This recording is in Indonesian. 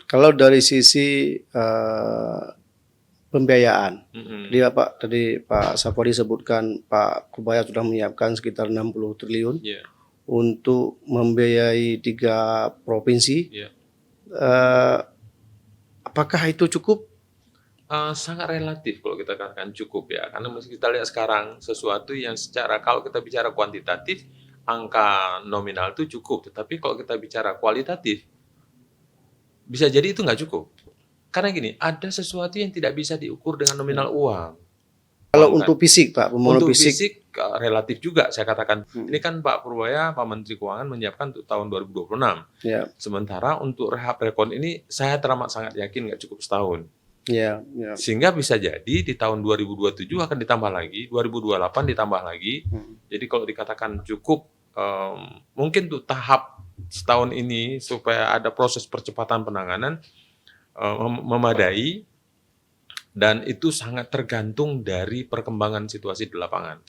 Kalau dari sisi, pembiayaan, Mhm. tadi Pak Safari sebutkan Pak Kurbaya sudah menyiapkan sekitar 60 triliun Iya. untuk membiayai 3 provinsi, Iya. eee, apakah itu cukup? Sangat relatif kalau kita katakan cukup ya, karena kita lihat sekarang sesuatu yang secara kalau kita bicara kuantitatif, angka nominal itu cukup, tetapi kalau kita bicara kualitatif, bisa jadi itu nggak cukup. Karena gini, ada sesuatu yang tidak bisa diukur dengan nominal uang. Kalau Kan. untuk fisik Pak, pembangunan Untuk fisik, fisik relatif juga saya katakan. Ini mhm, kan Pak Purbaya, Pak Menteri Keuangan menyiapkan untuk tahun 2026. ya, Sementara untuk rehab rekon ini saya teramat sangat yakin nggak cukup setahun. ya, ya, Sehingga bisa jadi di tahun 2027 akan ditambah lagi, 2028 ditambah lagi. mhm. Jadi kalau dikatakan cukup, mungkin untuk tahap setahun ini supaya ada proses percepatan penanganan memadai, dan itu sangat tergantung dari perkembangan situasi di lapangan.